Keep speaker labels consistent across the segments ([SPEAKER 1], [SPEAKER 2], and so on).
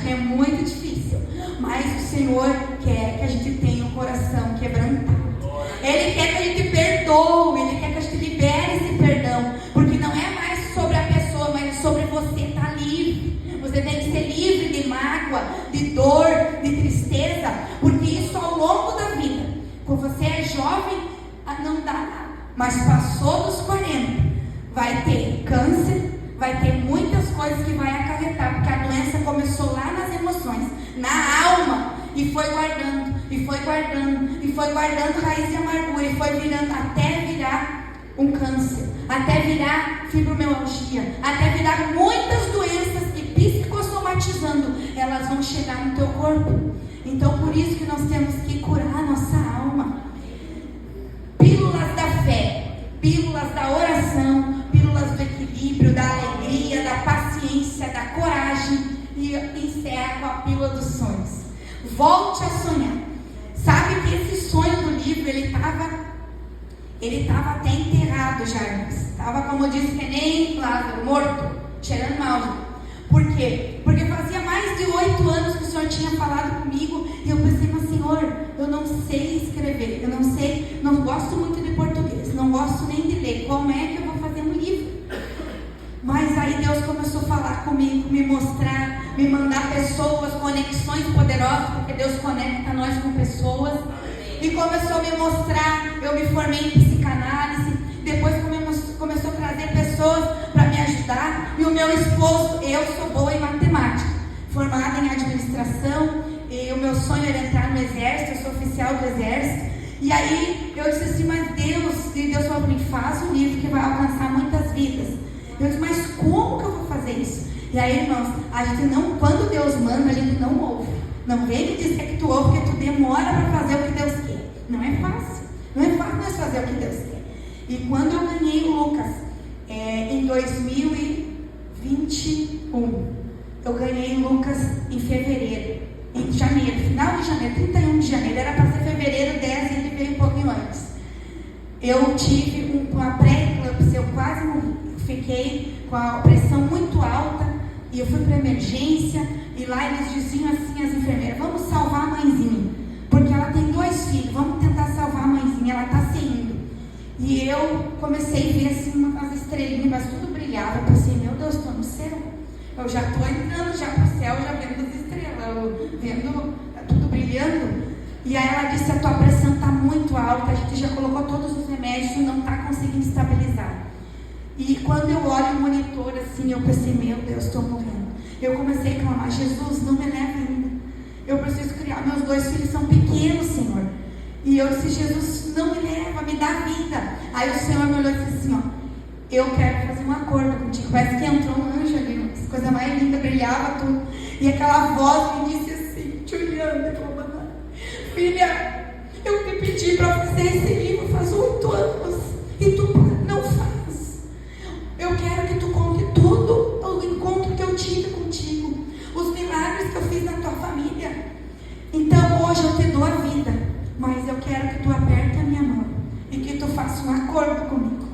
[SPEAKER 1] que é muito difícil, mas o Senhor quer que a gente tenha um coração quebrantado. Ele quer que a gente perdoe, Ele quer que a gente libere esse perdão, porque não é mais sobre a pessoa, mas sobre você estar livre. Você tem que ser livre de mágoa, de dor, de tristeza, porque isso ao longo da vida, quando você é jovem, não dá nada, mas passou dos 40, vai ter câncer, vai ter muitas coisas que vai acarretar, porque a doença começou lá nas emoções, na alma, e foi guardando, e foi guardando, e foi guardando raiz de amargura, e foi virando até virar um câncer, até virar fibromialgia, até virar muitas doenças que psicossomatizando, elas vão chegar no teu corpo. Então por isso que nós temos que curar a nossa alma. Pílulas da fé, pílulas da oração, pílulas do equilíbrio, da alegria, da paciência, da coragem, e encerra com a pílula dos sonhos. Volte a sonhar. Sabe que esse sonho do livro, ele estava até enterrado já, estava, como eu disse, que nem Lázaro, morto, cheirando mal. Por quê? Porque fazia mais de 8 anos que o Senhor tinha falado comigo, e eu pensei, mas Senhor, eu não sei escrever, eu não sei, não gosto muito de português, não gosto nem de ler, como é que eu vou fazer um livro? Mas aí Deus começou a falar comigo, me mostrar, me mandar pessoas, conexões poderosas, porque Deus conecta nós com pessoas, e começou a me mostrar. Eu me formei em psicanálise, depois começou a trazer pessoas para me ajudar, e o meu esposo, eu sou boa em matemática, formada em administração, e o meu sonho era entrar no exército, eu sou oficial do exército, e aí eu disse assim, mas Deus falou para mim, faz um livro que vai alcançar muitas vidas. Eu disse, mas como que eu vou fazer isso? E aí, irmãos, a gente não, quando Deus manda, a gente não ouve. Não vem me dizer que tu ouve, porque tu demora para fazer o que Deus quer. Não é fácil. Não é fácil nós fazer o que Deus quer. E quando eu ganhei o Lucas, em 2021, eu ganhei o Lucas em fevereiro, em janeiro, final de janeiro, 31 de janeiro, era para ser fevereiro 10 e ele veio um pouquinho antes. Eu tive uma pré-eclâmpsia, eu quase morri. Fiquei com a pressão muito alta e eu fui para emergência, e lá eles diziam assim, as enfermeiras, vamos salvar a mãezinha, porque ela tem 2 filhos, vamos tentar salvar a mãezinha, ela está se indo. E eu comecei a ver assim umas estrelinhas, mas tudo brilhava. Eu pensei, meu Deus, estou no céu, eu já estou entrando já para o céu, já vendo as estrelas, vendo tudo brilhando. E aí ela disse, a tua pressão está muito alta, a gente já colocou todos os remédios e não está conseguindo estabilizar. E quando eu olho o monitor assim, eu pensei, meu Deus, estou morrendo. Eu comecei a clamar, Jesus, não me leve ainda. Eu preciso criar, meus 2 filhos são pequenos, Senhor. E eu disse, Jesus, não me leva, me dá vida. Aí o Senhor me olhou e disse assim, ó, eu quero fazer um acordo contigo. Parece que entrou um anjo ali, coisa mais linda, brilhava tudo. E aquela voz me disse assim, Juliana, filha, eu te pedi para fazer esse livro faz 8 anos, e tu não faz. Eu quero que tu conte tudo o encontro que eu tive contigo, os milagres que eu fiz na tua família. Então hoje eu te dou a vida, mas eu quero que tu aperte a minha mão e que tu faça um acordo comigo,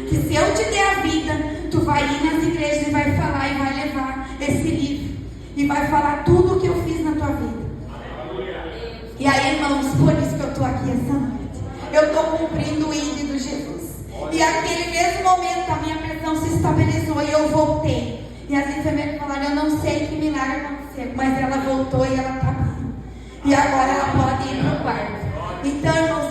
[SPEAKER 1] que se eu te der a vida, tu vai ir nas igrejas e vai falar e vai levar esse livro e vai falar tudo o que eu fiz na tua vida. E aí, irmãos, por isso que eu estou aqui essa noite, eu estou cumprindo o ID do Jesus. E naquele mesmo momento a minha pressão se estabilizou e eu voltei. E as enfermeiras falaram, eu não sei que milagre aconteceu, mas ela voltou e ela está bem. E agora ela pode ir para o quarto. Então, irmãos,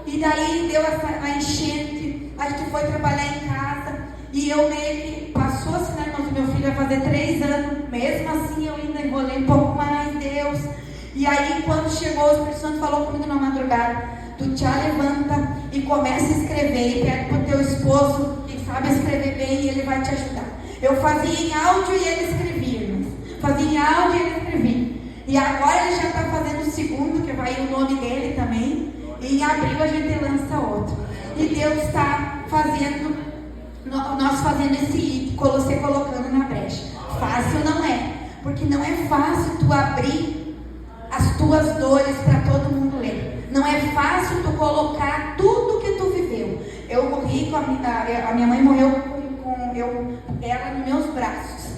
[SPEAKER 1] e daí deu a enchente, a gente foi trabalhar em casa, e eu meio que passou assim, né, irmãos, meu filho vai fazer 3 anos, mesmo assim eu ainda enrolei um pouco mais, Deus. E aí quando chegou, o Espírito Santo falou comigo na madrugada, tu te levanta e começa a escrever, e pede para o teu esposo, que sabe escrever bem, e ele vai te ajudar. Eu fazia em áudio e ele escrevia, irmãos. Fazia em áudio e ele escrevia. E agora ele já está fazendo o segundo, que vai o nome dele também. E em abril a gente lança outro. E Deus está fazendo, nós fazendo esse ID, você colocando na brecha. Fácil não é, porque não é fácil tu abrir as tuas dores para todo mundo ler. Não é fácil tu colocar tudo que tu viveu. Eu morri a minha mãe morreu com ela nos meus braços.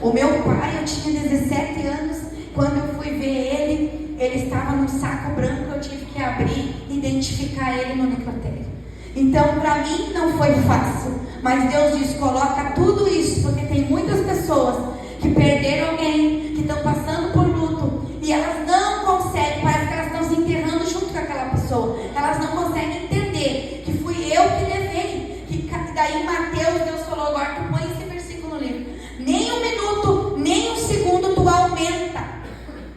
[SPEAKER 1] O meu pai, eu tinha 17 anos Quando eu fui ver ele estava num saco branco, eu tive que abrir e identificar ele no necrotério. Então, para mim não foi fácil, mas Deus diz, coloca tudo isso, porque tem muitas pessoas que perderam alguém, que estão passando por luto, e elas não conseguem, parece que elas estão se enterrando junto com aquela pessoa, elas não conseguem entender que fui eu que levei, que daí em Mateus, Deus falou, agora tu põe esse versículo no livro, nem um minuto, nem um segundo tu aumenta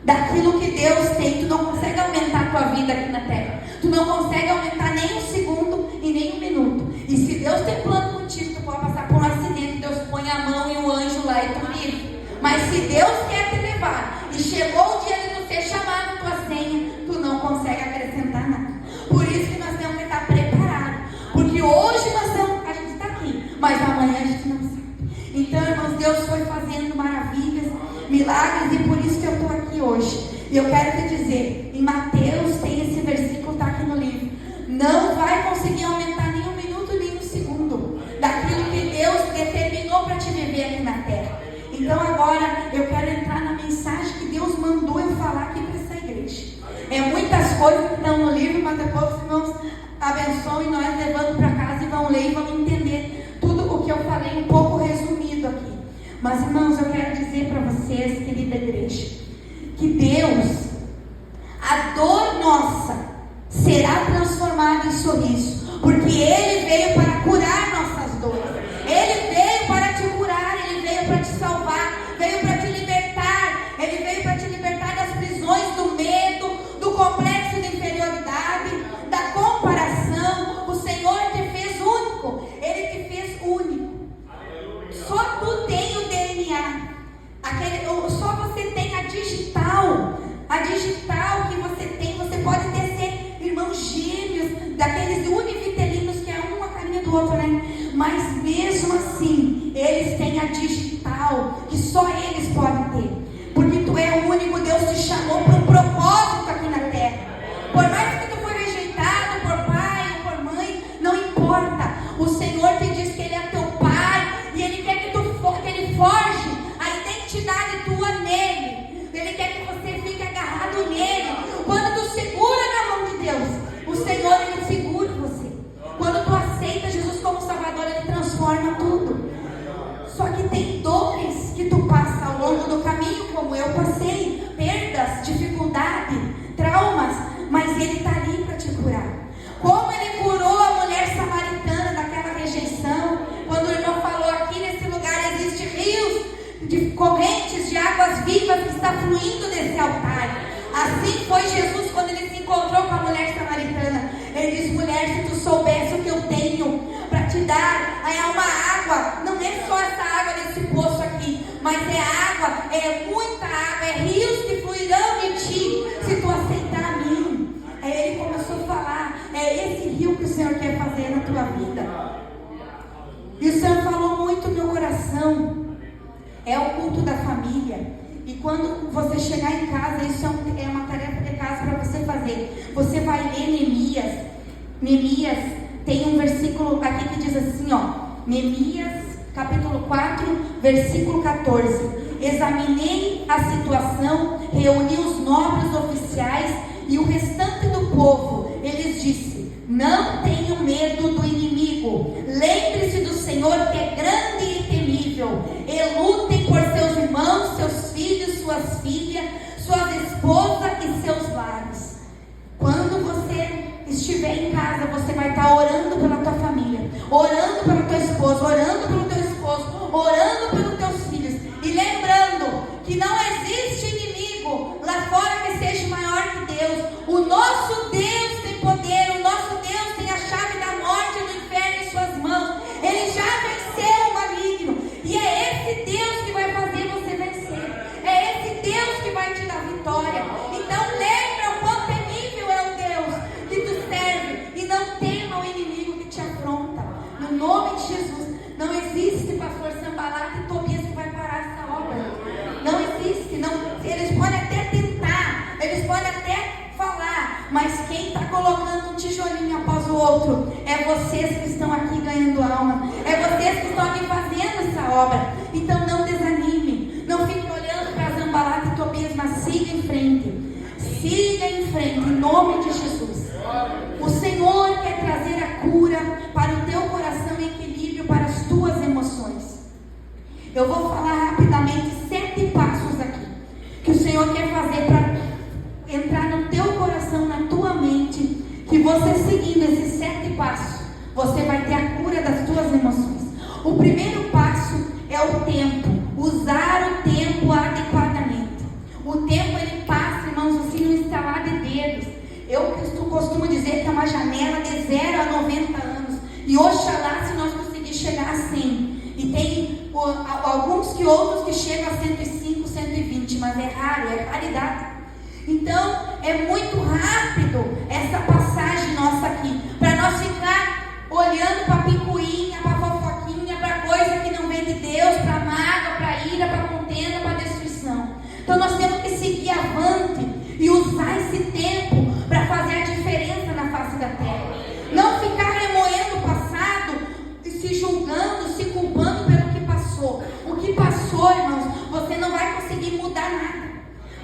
[SPEAKER 1] daquilo que Deus tem, tu não consegue aumentar a tua vida aqui na terra, tu não consegue aumentar nem um segundo e nem um minuto, e se Deus tem plano contigo, tu pode passar por um acidente, Deus põe a mão e o anjo lá e tu vive, mas se Deus quer te levar, e chegou o dia de tu ser chamado a tua senha, tu não consegue acrescentar nada, por isso que nós temos que estar preparados, porque hoje a gente está aqui, mas amanhã a gente não sabe. Então, irmãos, Deus foi fazendo maravilhas, milagres, e por isso que eu estou aqui hoje. E eu quero te dizer, em Mateus tem esse versículo, está aqui no livro, não vai conseguir aumentar nem um minuto, nem um segundo daquilo que Deus determinou para te viver aqui na terra. Então agora eu quero entrar na mensagem que Deus mandou eu falar aqui para essa igreja. É muitas coisas que estão no livro, mas depois os irmãos abençoem nós levando para casa e vão ler e vão entender tudo o que eu falei, um pouco resumido aqui. Mas irmãos, eu quero dizer para vocês, querida igreja, que Deus, a dor nossa será transformada em sorriso, porque Ele veio para curar nossas dores, Ele veio para te curar, Ele veio para te salvar, veio para te libertar, Ele veio para te libertar das prisões do medo, do complexo de inferioridade, da comparação. O Senhor te fez único, Ele te fez único. Só tu tem o DNA, só você tem a digital que você tem. Você pode ser irmãos gêmeos, daqueles univitelinos que é um a carinha do outro, né? Mas mesmo assim, eles têm a digital que só eles podem ter, porque tu é o único. Deus te chamou para um propósito aqui na terra. Por mais que tu foi rejeitado por pai ou por mãe, não importa. O Senhor te diz que Ele é teu pai e Ele quer que Ele forge a identidade tua nele. Ele quer que você fique agarrado nele. Quando tu segura na mão de Deus, o Senhor, Ele segura você. Quando tu aceita Jesus como Salvador, Ele transforma tudo. Só que tem dores que tu passa ao longo do caminho, como eu passei, perdas, dificuldade, traumas, mas Ele está ali para te curar. Como Ele curou a mulher samaritana daquela rejeição, quando o irmão falou aqui nesse lugar existem rios de correntes de águas vivas que está fluindo desse altar. Assim foi Jesus quando Ele se encontrou com a mulher samaritana. Ele disse: mulher, se tu soubesse o que eu tenho para te dar, é uma água, não é só essa água desse poço aqui, mas é água, é muita água, é rios que fluirão de ti, se tu aceitar a mim. Aí ele começou a falar, é esse rio que o Senhor quer fazer na tua vida. E o Senhor falou muito no meu coração, é o culto da família. E quando você chegar em casa, isso é uma tarefa de casa para você fazer. Você vai ler Neemias. Neemias tem um versículo aqui que diz assim, Neemias capítulo 4, versículo 14. Examinei a situação, reuni os nobres oficiais e o restante do povo. Eles disse: não tenham medo do inimigo. Lembre-se do Senhor, que é grande e temível. E lutem por seus irmãos, seus filhos, suas filhas, suas esposas e seus lares. Quando você estiver em casa, você vai estar orando pela tua família, orando pela tua esposa, orando pelo teu esposo, orando pelos teus filhos. E lembrando que não existe inimigo lá fora que seja maior que Deus. O nosso Deus tem poder, o nosso Deus tem a chave da morte e do inferno em suas mãos. Ele já venceu o maligno. E é esse Deus que vai fazer você vencer. É esse Deus que vai te dar vitória. Então lembra o quão temível é o Deus que tu serve. E não tema o inimigo que te afronta. No nome de Jesus. Não existe, pastor Sambalat e Tobias, que vai parar essa obra. Não existe. Não. Eles podem até tentar. Eles podem até falar. Mas quem está colocando um tijolinho após o outro é vocês que estão aqui ganhando alma. É vocês que estão aqui fazendo essa obra. Então não desanime. Não fique olhando para Sambalat e Tobias, mas sim Siga em frente, em nome de Jesus. O Senhor quer trazer a cura para o teu coração e equilíbrio para as tuas emoções. Eu vou falar rapidamente 7 passos aqui que o Senhor quer fazer para entrar no teu coração, na tua mente, que você seguindo esses 7 passos, você vai ter a cura das tuas emoções. O primeiro passo é o tempo, usar o tempo adequadamente. O tempo ele passa, irmãos, assim, no estalar de dedos. Eu costumo dizer que é uma janela de 0 a 90 anos. E oxalá se nós conseguirmos chegar a 100. E tem alguns que outros que chegam a 105, 120, mas é raro, é raridade. Então, é muito rápido essa passagem nossa aqui, para nós ficar olhando para a picuinha, para a fofoquinha, para coisa que não vem de Deus, para mágoa, para ira, para contenda, para destruição. Então, nós temos que seguir avante e usar esse tempo para fazer a diferença na face da terra. Não ficar remoendo o passado, se julgando, se culpando pelo que passou. O que passou, irmãos, você não vai conseguir mudar nada.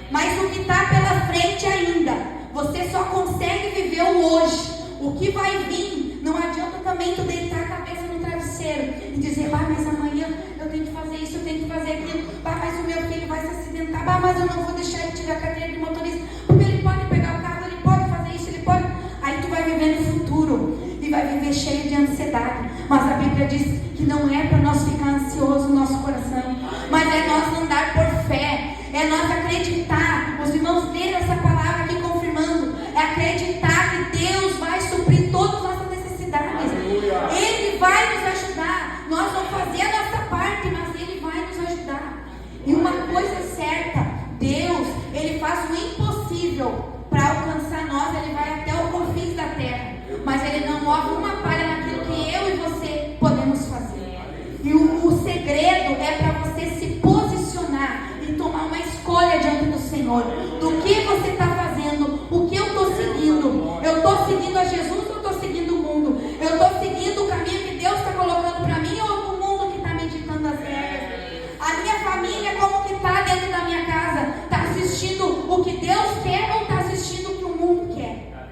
[SPEAKER 1] Mas o que está pela frente ainda, você só consegue viver o hoje. O que vai vir, não adianta também tu deitar a cabeça no travesseiro e dizer, mas amanhã eu tenho que fazer isso, eu tenho que fazer aquilo, mas o meu filho vai se acidentar, mas eu não vou deixar ele tirar a carteira de motorista, porque ele pode pegar o carro, ele pode fazer isso, ele pode. Aí tu vai viver no futuro e vai viver cheio de ansiedade. Mas a Bíblia diz que não é para nós ficar ansioso no nosso coração, mas é nós andar por fé, é nós acreditar. Os irmãos leram essa palavra aqui confirmando, é acreditar que Deus vai suprir todas as nossas necessidades. Ele vai nos ajudar. Nós vamos fazer a nossa parte, mas Ele vai nos ajudar. E uma coisa é certa, Deus, Ele faz o impossível para alcançar nós. Ele vai até o confins da terra, mas Ele não move uma palha naquilo que eu e você podemos fazer. E o segredo é para você se posicionar e tomar uma escolha diante do Senhor, do que você está fazendo, o que eu estou seguindo. Eu estou seguindo a Jesus ou estou seguindo o mundo? Eu estou seguindo o caminho que Deus está colocando para mim, ou o mundo que está me ditando as regras? A minha família, como que está dentro da minha casa? Está assistindo o que Deus quer ou está assistindo o que o mundo quer?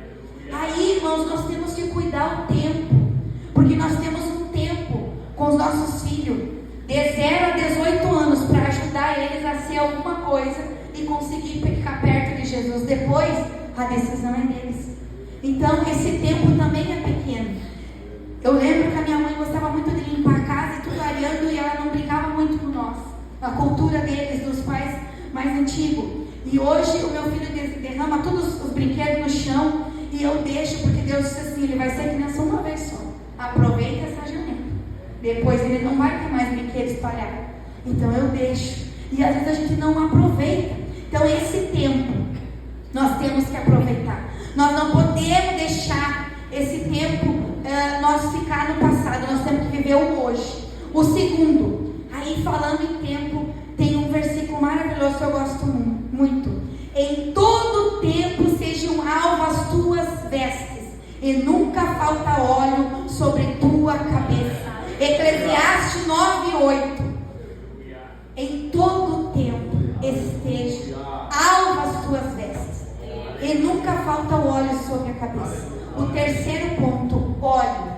[SPEAKER 1] Aí, irmãos, nós temos que cuidar o tempo, porque nós temos um tempo com os nossos filhos de 0 a 18 anos para ajudar eles a ser alguma coisa e conseguir ficar perto de Jesus. Depois, a decisão é deles. Então, esse tempo também é pequeno. Eu lembro que a minha mãe gostava muito de limpar a casa e tudo ariando, e ela não brincava muito com nós. A cultura deles, dos pais mais antigos. E hoje o meu filho derrama todos os brinquedos no chão e eu deixo, porque Deus disse assim, ele vai ser criança uma vez só. Aproveita essa janela. Depois ele não vai ter mais brinquedos espalhados. Então eu deixo. E às vezes a gente não aproveita. Então esse tempo nós temos que aproveitar. Nós não podemos deixar esse tempo nós ficar no passado. Nós temos que viver o hoje. O segundo, aí falando em tempo, tem um versículo maravilhoso que eu gosto muito. Em todo tempo sejam alvas as tuas vestes, e nunca falta óleo sobre tua cabeça. Eclesiastes 9:8. Em todo tempo esteja alva as tuas vestes, e nunca falta óleo sobre a cabeça. O terceiro ponto, óleo.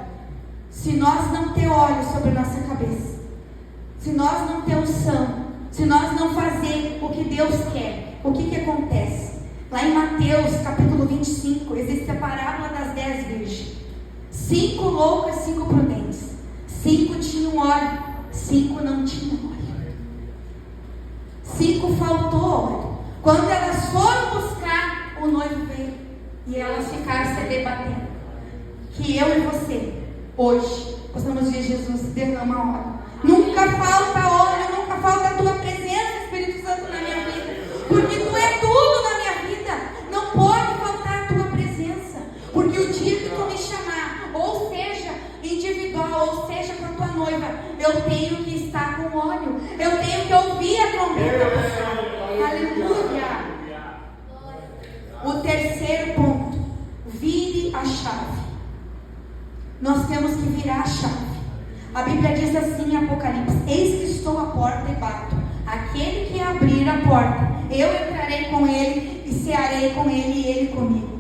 [SPEAKER 1] Se nós não ter óleo sobre a nossa cabeça, se nós não ter unção, se nós não fazer o que Deus quer, o que acontece? Lá em Mateus capítulo 25, existe a parábola das 10 virgens. 5 loucas, 5 prudentes. 5 tinham óleo, 5 não tinham óleo. 5 faltou óleo. Quando elas foram buscar, o noivo veio. E elas ficaram se debatendo. Que eu e você, hoje, possamos ver Jesus derrama óleo. Nunca falta óleo, nunca falta a tua presença, Espírito Santo, na minha vida. Porque tu é tudo na minha vida. Não pode faltar a tua presença. Porque o dia que tu me chamar, ou seja, individual, ou seja, com a tua noiva, eu tenho que estar com óleo. Eu tenho que ouvir a trombeta. Aleluia. O terceiro ponto, vire a chave. Nós temos que virar a chave. A Bíblia diz assim em Apocalipse: eis que estou à porta e bato. Aquele que abrir a porta, eu entrarei com ele e cearei com ele e ele comigo.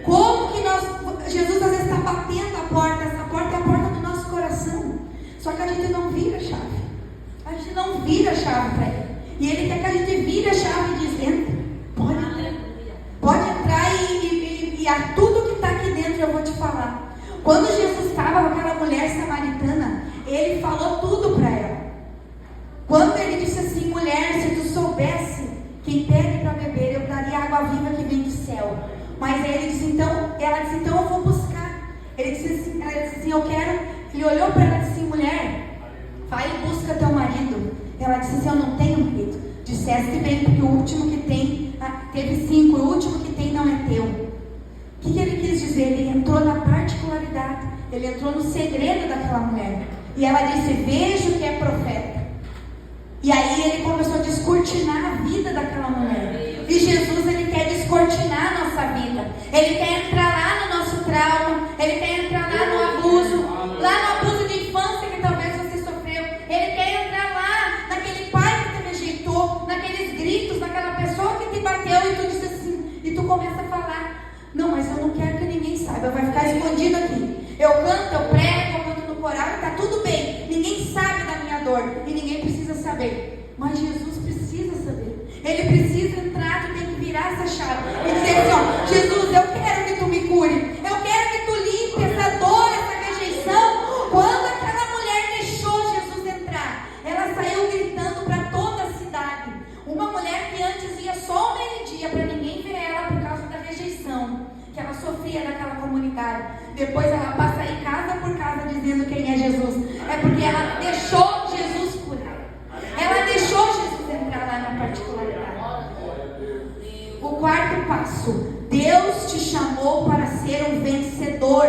[SPEAKER 1] Como que Jesus às vezes está batendo a porta, essa porta é a porta do nosso coração. Só que a gente não vira a chave. A gente não vira a chave para ele. E ele quer que a gente vire a chave e diz: entra, pode entrar e a tudo que está aqui dentro eu vou te falar. Quando Jesus estava com aquela mulher samaritana, ele falou tudo para ela. Quando ele disse assim: mulher, se tu soubesse quem pede para beber, eu daria água viva que vem do céu. Mas ela disse: então eu vou buscar. Ela disse assim: eu quero. Ele olhou para ela e disse assim: mulher, vai e busca teu marido. Ela disse assim: eu não tenho marido. Disseste bem, porque o último que tem, teve 5, o último que tem não é teu. O que ele quis dizer? Ele entrou na particularidade, ele entrou no segredo daquela mulher. E ela disse: vejo que é profeta. E aí ele começou a descortinar a vida daquela mulher. E Jesus, ele quer descortinar a nossa vida. Ele quer entrar lá no nosso trauma. Ele quer entrar lá no abuso. Lá no abuso de infância que talvez você sofreu. Ele quer entrar lá naquele pai que te rejeitou, naqueles gritos, naquela pessoa que te bateu e tu disse assim, e tu começa a falar: não, mas eu não quero que ninguém saiba, vai ficar escondido aqui. Eu canto, eu prego, eu canto no coral, está tudo bem. Ninguém sabe da minha dor e ninguém precisa saber. Mas Jesus precisa saber. Ele precisa entrar, tu tem que virar essa chave e dizer assim: ó, Jesus, eu quero que tu me cure. Eu quero que tu limpe essa dor, essa rejeição. Quando aquela mulher deixou Jesus entrar, ela saiu gritando para toda a cidade. Uma mulher que antes ia só ao meio-dia para ninguém ver ela por causa da rejeição que ela sofria naquela comunidade. Depois ela passa aí casa por casa dizendo quem é Jesus. É porque ela deixou Jesus curar. Ela deixou Jesus entrar lá na particularidade. O quarto passo: Deus te chamou para ser um vencedor.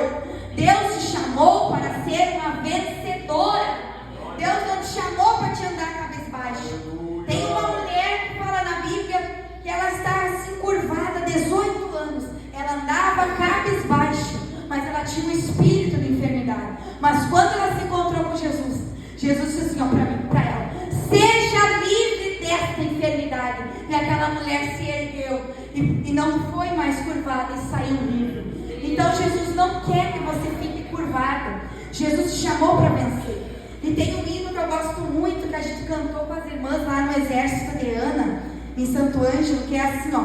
[SPEAKER 1] Deus te chamou para ser uma vencedora. Deus não te chamou para te andar cabisbaixo. Tem uma mulher que fala na Bíblia que ela está assim curvada, 18 anos. Ela andava cabisbaixo, mas ela tinha um espírito de enfermidade. Mas quando ela se encontrou com Jesus, Jesus disse assim, ó, para ela: seja livre desta enfermidade. E aquela mulher se ergueu e não foi mais curvada e saiu livre. Então Jesus não quer que você fique curvado. Jesus te chamou para vencer. E tem um hino que eu gosto muito, que a gente cantou com as irmãs lá no exército de Ana, em Santo Ângelo, que é assim, ó: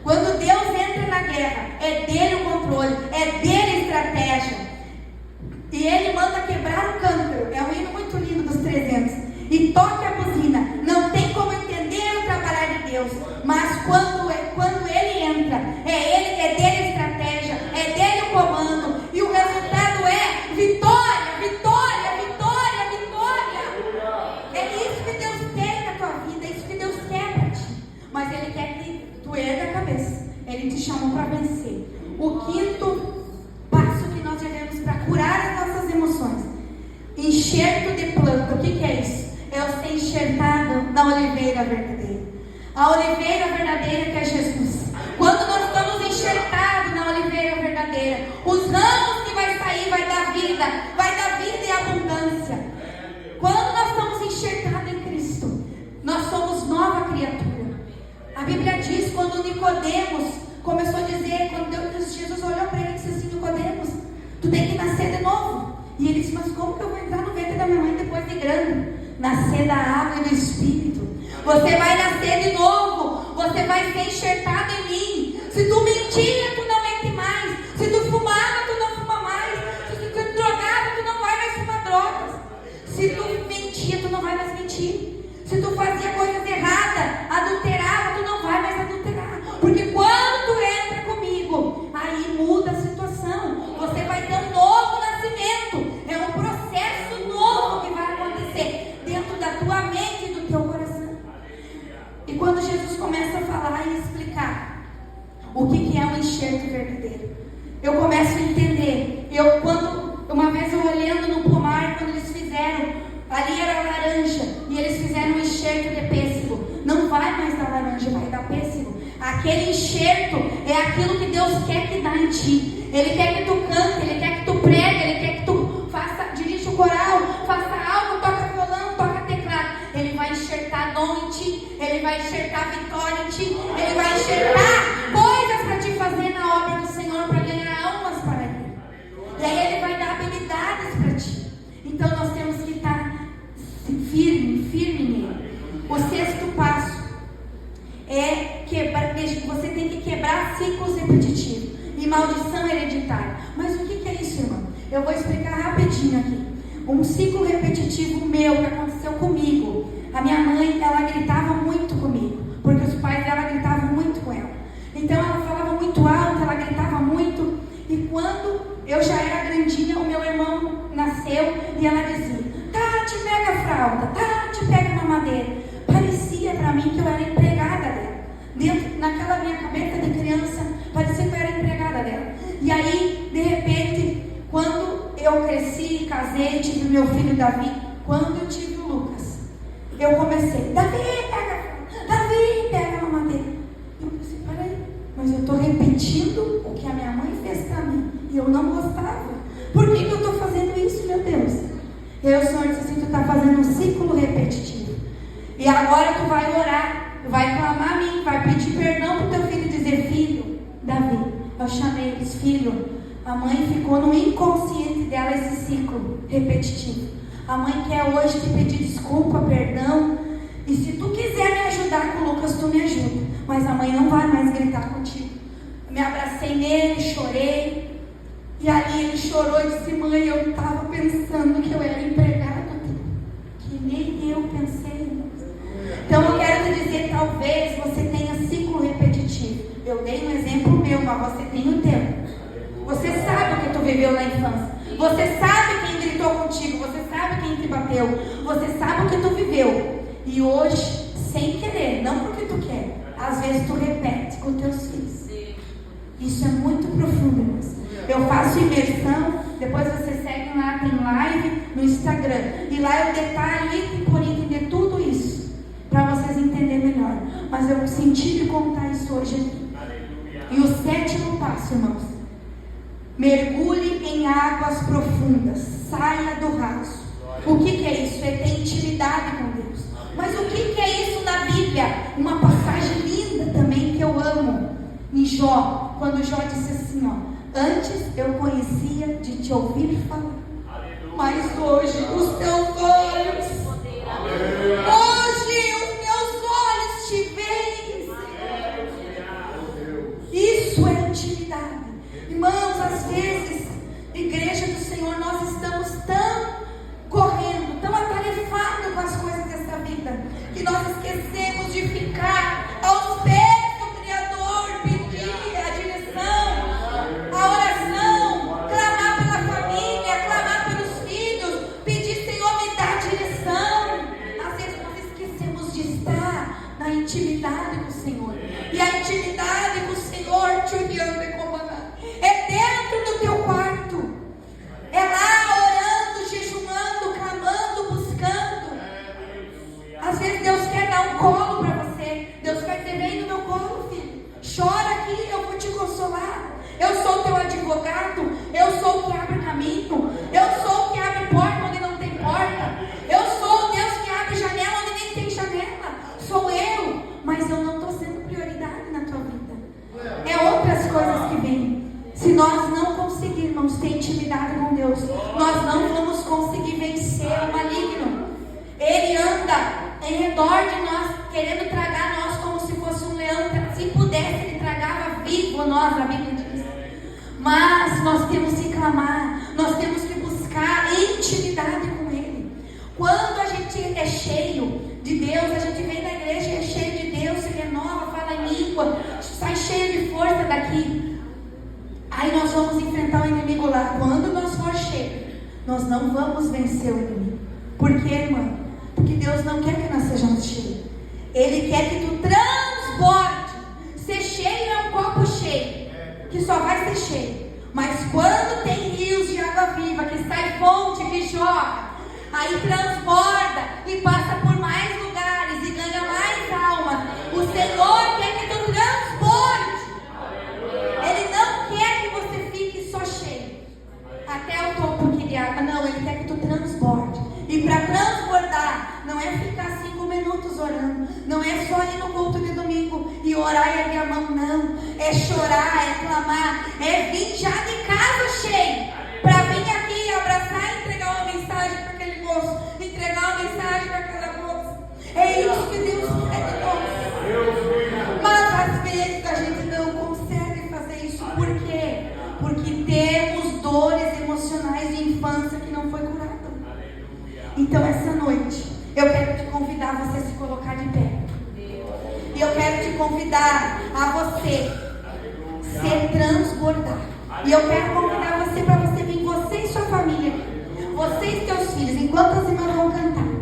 [SPEAKER 1] quando Deus entra na guerra, é dele o controle, é dele a estratégia. E ele manda quebrar o cântaro. É um hino muito lindo dos 300. E toque a buzina. Não tem como entender o trabalhar de Deus. Mas quando ele entra, é dele a estratégia, é dele o comando. E o resultado é vitória, vitória, vitória, vitória. É isso que Deus quer na tua vida, é isso que Deus quer para ti. Mas ele quer que tu erga a cabeça. Ele te chamou para vencer. O quinto passo que nós devemos para curar as nossas emoções: enxerto de planta. O que é isso? É o ser enxertado na oliveira verdadeira. A oliveira verdadeira que é Jesus. Quando nós estamos enxertados na oliveira verdadeira, os ramos que vai sair vai dar vida e abundância. Quando nós estamos enxertados em Cristo, nós somos nova criatura. A Bíblia diz, quando Nicodemos começou a dizer, quando Jesus olhou para ele e disse assim: Nicodemos, tu tem que nascer de novo. E ele disse: mas como que eu vou entrar no ventre da minha mãe depois de grande? Nascer da água e do Espírito. Você vai nascer de novo. Você vai ser enxertado em mim. Se tu mentia, tu não mente mais. Se tu fumava, tu não fuma mais. Se tu drogava, tu não vai mais fumar drogas. Se tu mentia, tu não vai mais mentir. Se tu fazia coisas erradas, adulterava, tu não vai mais adulterar. Porque quando tu entra comigo, aí muda a situação. Você vai ter um novo nascimento. É um processo novo que vai acontecer dentro da tua mente e do teu coração. E quando Jesus começa a falar e explicar o que é um enxerto verdadeiro, eu começo a entender. Uma vez eu olhando no pomar, quando eles fizeram, ali era laranja, e eles fizeram um enxerto de pêssego. Não vai mais dar laranja, vai dar pêssego. Aquele enxerto é aquilo que Deus quer que dá em ti. Ele quer que tu cante, Ele quer que tu pregue, Ele quer que tu dirija o coral, faça algo, toca violão, toca teclado. Ele vai enxertar dom em ti, Ele vai enxertar vitória em ti, Ele vai enxertar ciclos repetitivos e maldição hereditária. Mas o que é isso, irmão? Eu vou explicar rapidinho aqui. Um ciclo repetitivo meu que aconteceu comigo. A minha mãe, ela gritava muito comigo, porque os pais dela gritavam muito com ela. Então ela falava muito alto, ela gritava muito. E quando eu já era grandinha, o meu irmão nasceu e ela dizia: Tati, pega a fralda, Tati, pega a mamadeira. Parecia para mim que eu era empregada dela. Naquela minha cabeça de criança, parecia que eu era empregada dela. E aí, de repente, quando eu cresci, casei, tive meu filho Davi, quando eu tive o Lucas, eu comecei: Davi, pega a mamadeira. Eu pensei: peraí, mas eu estou repetindo o que a minha mãe fez para mim e eu não gostava. Por que eu estou fazendo isso, meu Deus? E aí o Senhor disse assim: tu está fazendo um ciclo repetitivo. E agora tu vai orar, tu vai clamar a mim, vai pedir perdão para o teu filho e dizer: filho, Davi. Eu chamei eles: filho. A mãe ficou no inconsciente dela esse ciclo repetitivo. A mãe quer hoje te pedir desculpa, perdão. E se tu quiser me ajudar com o Lucas, tu me ajuda. Mas a mãe não vai mais gritar contigo. Eu me abracei nele, chorei. E ali ele chorou e disse: mãe, eu estava pensando que eu era empregado. Que nem eu pensei. Então eu quero te dizer, talvez você tenha ciclo repetitivo. Eu dei um exemplo meu, mas você tem o teu. Você sabe o que tu viveu na infância. Você sabe quem gritou contigo. Você sabe quem te bateu. Você sabe o que tu viveu. E hoje, sem querer, não porque tu quer, às vezes tu repete com teus filhos. Isso é muito profundo, irmãos. Eu faço imersão. Depois você segue lá, tem live no Instagram. E lá eu detalho item por item de tudo isso, para vocês entenderem melhor. Mas eu senti de contar isso hoje aqui. E o 7º passo, irmãos: mergulhe em águas profundas, saia do raso. O que é isso? É ter intimidade com Deus. Mas o que é isso na Bíblia? Uma passagem linda também que eu amo, em Jó, quando Jó disse assim, ó: antes eu conhecia de te ouvir falar, mas hoje os teus olhos, hoje os meus olhos te veem. Isso é intimidade. Irmãos, às vezes, igreja do Senhor, nós estamos tão correndo, tão atarefados com as coisas dessa vida, que nós esquecemos de ficar aos pés do Criador, pedir a direção, a oração, clamar pela família, clamar pelos filhos, pedir: Senhor, me dá a direção. Às vezes nós esquecemos de estar na intimidade com o Senhor. E a intimidade com o Senhor, te olhando e comandando, é dentro do teu quarto. É lá orando, jejuando, clamando, buscando. Às vezes Deus quer dar um colo para você. Deus quer dizer: vem no meu colo, filho. Chora aqui, eu vou te consolar. Eu sou o teu advogado. Eu sou o que abre caminho. Eu sou o que abre porta onde não tem porta. Eu sou o Deus que abre janela onde nem tem janela. Sou eu. Mas eu não estou sendo prioridade na tua vida. É outras coisas que vêm. Se nós não conseguirmos ter intimidade com Deus, nós não vamos conseguir vencer o maligno. Ele anda em redor de nós, querendo tragar nós como se fosse um leão. Se pudesse, ele tragava vivo nós, a Bíblia diz. Mas nós temos que clamar, nós temos que buscar intimidade com Ele. Quando a gente é cheio de Deus, a gente vem na igreja e é cheio de Deus, se renova, fala em língua, sai cheio de força daqui. Aí nós vamos enfrentar o inimigo lá. Quando nós for cheios, nós não vamos vencer o inimigo. Por quê, irmão? Porque Deus não quer que nós sejamos cheios. Ele quer que tu transborde. Ser cheio é um copo cheio, que só vai ser cheio. Mas quando tem rios de água viva, que sai fonte, que joga, aí transborda e passa por mais lugares e ganha mais almas. O Senhor quer que tu transborde. Ele não quer que você fique só cheio até o topo de água. Não, Ele quer que tu transborde. E para transbordar, não é ficar 5 minutos orando, não é só ir no culto de domingo e orar e abrir a mão, não. É chorar, é clamar, é vir já de casa cheio, para vir aqui abraçar e entregar uma mensagem para aquele moço, entregar uma mensagem para aquela moça. É isso que Deus quer de nós. Mas às vezes a gente não consegue convidar a você se transbordar. E eu quero convidar você para você vir, você e sua família, você e seus filhos, enquanto as irmãs vão cantar.